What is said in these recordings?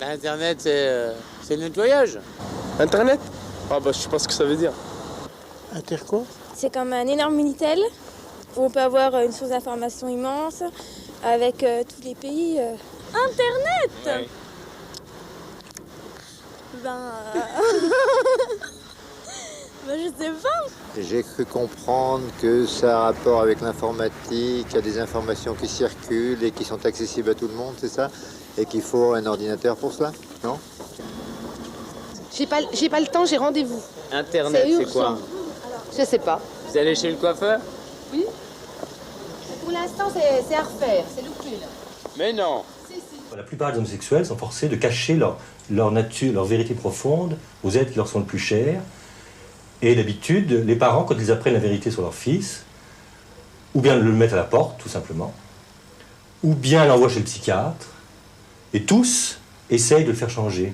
Internet, c'est le nettoyage. Internet? Ah bah je sais pas ce que ça veut dire. Inter quoi? C'est comme un énorme Minitel où on peut avoir une source d'information immense avec tous les pays. Internet Ouais. Je sais pas. J'ai cru comprendre que ça a rapport avec l'informatique, il y a des informations qui circulent et qui sont accessibles à tout le monde, c'est ça? Et qu'il faut un ordinateur pour cela, non? J'ai pas le temps, j'ai rendez-vous. Internet, c'est quoi? Je sais pas. Vous allez chez le coiffeur? Oui. Pour l'instant, c'est à refaire, c'est loupé là. Mais non. La plupart des homosexuels sont forcés de cacher leur nature, leur vérité profonde aux êtres qui leur sont le plus chers. Et d'habitude, les parents, quand ils apprennent la vérité sur leur fils, ou bien le mettent à la porte, tout simplement, ou bien l'envoient chez le psychiatre, et tous essayent de le faire changer.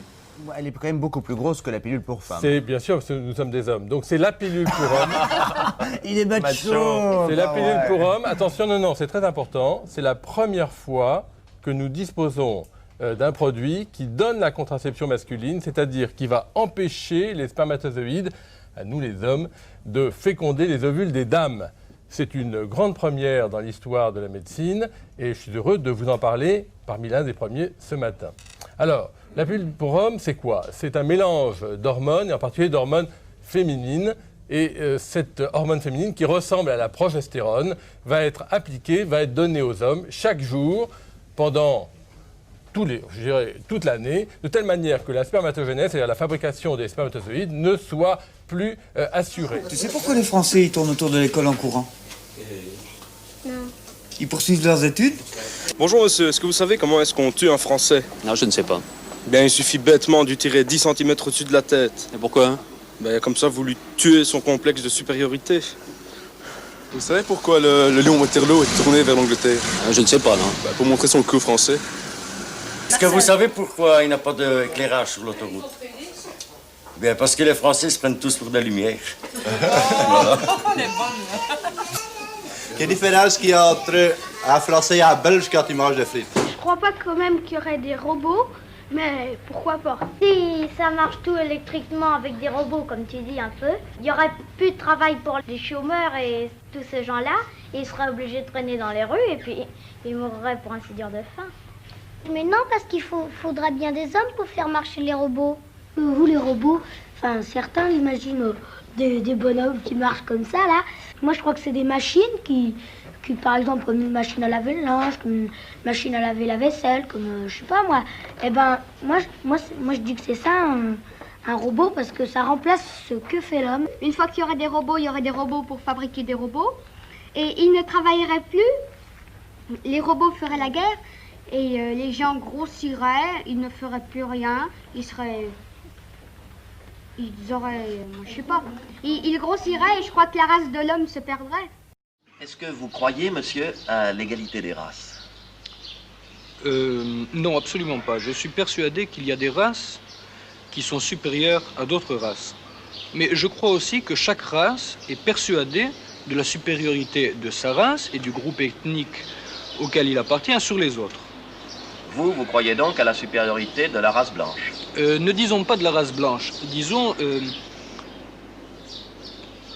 Elle est quand même beaucoup plus grosse que la pilule pour femmes. C'est bien sûr, parce que nous sommes des hommes. Donc c'est la pilule pour homme. Il est macho. C'est la pilule pour homme. Attention, non, c'est très important. C'est la première fois que nous disposons d'un produit qui donne la contraception masculine, c'est-à-dire qui va empêcher les spermatozoïdes, à nous les hommes, de féconder les ovules des dames. C'est une grande première dans l'histoire de la médecine et je suis heureux de vous en parler parmi l'un des premiers ce matin. Alors, la pilule pour homme, c'est quoi? C'est un mélange d'hormones, et en particulier d'hormones féminines. Et cette hormone féminine, qui ressemble à la progestérone, va être appliquée, va être donnée aux hommes chaque jour pendant toute l'année, de telle manière que la spermatogénèse, c'est-à-dire la fabrication des spermatozoïdes, ne soit plus assurée. Tu sais pourquoi les Français ils tournent autour de l'école en courant? Non. Ils poursuivent leurs études? Bonjour monsieur, est-ce que vous savez comment est-ce qu'on tue un Français? Non, je ne sais pas. Bien, il suffit bêtement de lui tirer 10 cm au-dessus de la tête. Et pourquoi? Ben, comme ça, vous lui tuez son complexe de supériorité. Vous savez pourquoi le lion Waterloo est tourné vers l'Angleterre? Je ne sais pas, non. Ben, pour montrer son coup français. Est-ce que vous savez pourquoi il n'y a pas d'éclairage sur l'autoroute? Bien, parce que les Français se prennent tous pour de la lumière. Voilà. Quelle différence qu'il y a entre un Français et un Belge quand ils mangent des frites? Je crois pas quand même qu'il y aurait des robots, mais pourquoi pas? Si ça marche tout électriquement avec des robots, comme tu dis un peu, il y aurait plus de travail pour les chômeurs et tous ces gens-là. Ils seraient obligés de traîner dans les rues et puis ils mourraient pour ainsi dire de faim. Mais non, parce qu'il faudrait bien des hommes pour faire marcher les robots. Vous, les robots, enfin, certains imaginent des bonhommes qui marchent comme ça, là. Moi, je crois que c'est des machines qui, par exemple, comme une machine à laver le linge, comme une machine à laver la vaisselle, comme, je sais pas, moi. Eh ben, moi, je dis que c'est ça, un robot, parce que ça remplace ce que fait l'homme. Une fois qu'il y aurait des robots, il y aurait des robots pour fabriquer des robots. Et ils ne travailleraient plus. Les robots feraient la guerre. Et les gens grossiraient, ils ne feraient plus rien, ils auraient, je sais pas, ils grossiraient et je crois que la race de l'homme se perdrait. Est-ce que vous croyez, monsieur, à l'égalité des races? Non, absolument pas. Je suis persuadé qu'il y a des races qui sont supérieures à d'autres races. Mais je crois aussi que chaque race est persuadée de la supériorité de sa race et du groupe ethnique auquel il appartient sur les autres. Vous croyez donc à la supériorité de la race blanche? Ne disons pas de la race blanche, disons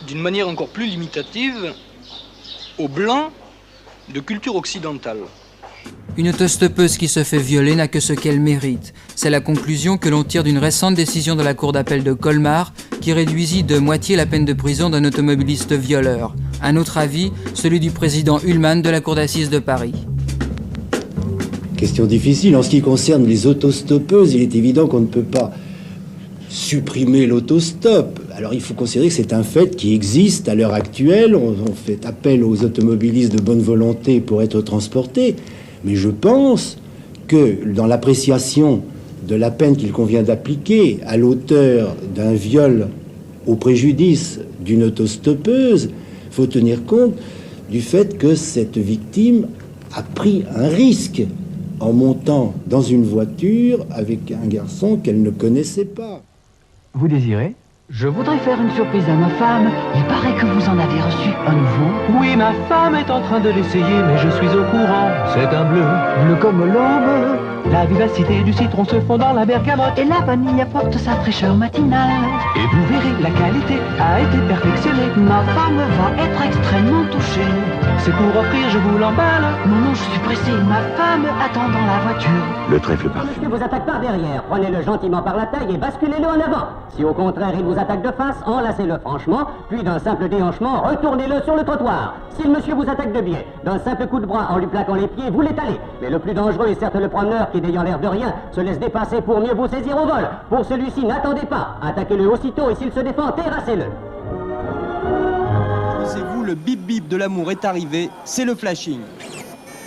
d'une manière encore plus limitative aux blancs de culture occidentale. Une autostoppeuse qui se fait violer n'a que ce qu'elle mérite. C'est la conclusion que l'on tire d'une récente décision de la Cour d'appel de Colmar qui réduisit de moitié la peine de prison d'un automobiliste violeur. Un autre avis, celui du président Ullmann de la Cour d'assises de Paris. Question difficile. En ce qui concerne les autostoppeuses, il est évident qu'on ne peut pas supprimer l'autostop. Alors il faut considérer que c'est un fait qui existe à l'heure actuelle. On fait appel aux automobilistes de bonne volonté pour être transportés. Mais je pense que dans l'appréciation de la peine qu'il convient d'appliquer à l'auteur d'un viol au préjudice d'une autostoppeuse, il faut tenir compte du fait que cette victime a pris un risque en montant dans une voiture avec un garçon qu'elle ne connaissait pas. Vous désirez? Je voudrais faire une surprise à ma femme. Il paraît que vous en avez reçu un nouveau. Oui, ma femme est en train de l'essayer, mais je suis au courant. C'est un bleu. Bleu comme l'aube. La vivacité du citron se fond dans la bergamote et la vanille apporte sa fraîcheur matinale. Et vous verrez, la qualité a été perfectionnée. Ma femme va être extrêmement touchée. C'est pour offrir, je vous l'emballe. Non, non, je suis pressé, ma femme attend dans la voiture. Le trèfle parfait. Monsieur vous attaque par derrière, prenez-le gentiment par la taille et basculez-le en avant. Si au contraire il vous attaque de face, enlacez-le franchement, puis d'un simple déhanchement, retournez-le sur le trottoir. Si le monsieur vous attaque de biais, d'un simple coup de bras en lui plaquant les pieds, vous l'étalez. Mais le plus dangereux est certes le promeneur qui, n'ayant l'air de rien, se laisse dépasser pour mieux vous saisir au vol. Pour celui-ci, n'attendez pas, attaquez-le aussitôt et s'il se défend, terrassez-le. Pensez-vous, le bip-bip de l'amour est arrivé, c'est le flashing.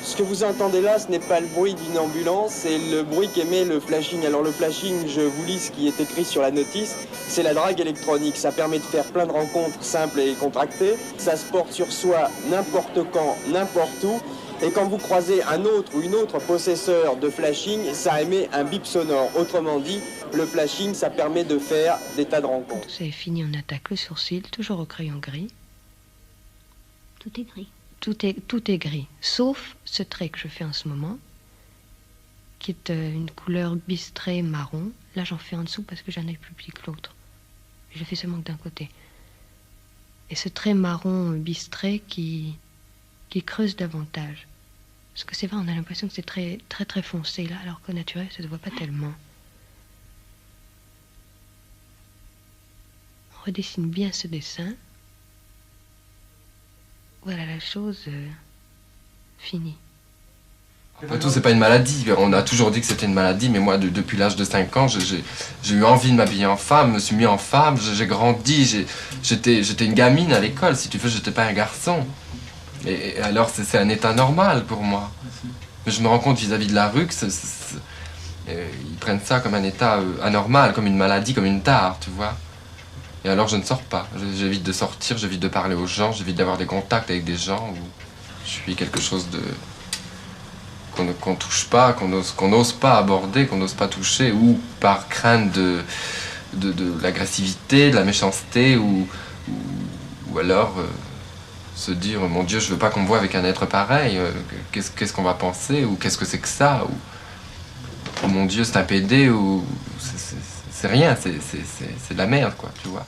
Ce que vous entendez là, ce n'est pas le bruit d'une ambulance, c'est le bruit qu'émet le flashing. Alors le flashing, je vous lis ce qui est écrit sur la notice, c'est la drague électronique. Ça permet de faire plein de rencontres simples et contractées. Ça se porte sur soi n'importe quand, n'importe où. Et quand vous croisez un autre ou une autre possesseur de flashing, ça émet un bip sonore. Autrement dit, le flashing, ça permet de faire des tas de rencontres. C'est fini, on attaque le sourcil, toujours au crayon gris. Tout est gris. Tout est gris, sauf ce trait que je fais en ce moment, qui est une couleur bistrée marron. Là, j'en fais en dessous parce que j'ai un œil plus petit que l'autre. Je fais seulement que d'un côté. Et ce trait marron bistré qui creuse davantage. Parce que c'est vrai, on a l'impression que c'est très, très, très foncé, là, alors qu'au naturel, ça ne se voit pas tellement. On redessine bien ce dessin. Voilà la chose finie. Après tout, c'est pas une maladie. On a toujours dit que c'était une maladie, mais moi, depuis l'âge de 5 ans, j'ai eu envie de m'habiller en femme, me suis mis en femme, j'ai grandi, j'étais une gamine à l'école, si tu veux, j'étais pas un garçon. Et alors, c'est un état normal pour moi. Mais je me rends compte vis-à-vis de la rue que ils prennent ça comme un état anormal, comme une maladie, comme une tare, tu vois. Et alors je ne sors pas, j'évite de sortir, j'évite de parler aux gens, j'évite d'avoir des contacts avec des gens où je suis quelque chose de qu'on touche pas, qu'on n'ose pas aborder, qu'on n'ose pas toucher, ou par crainte de l'agressivité, de la méchanceté, ou alors se dire mon Dieu, je veux pas qu'on me voie avec un être pareil, qu'est-ce qu'on va penser, ou qu'est-ce que c'est que ça, ou mon Dieu c'est un PD, ou c'est rien, c'est de la merde quoi, tu vois.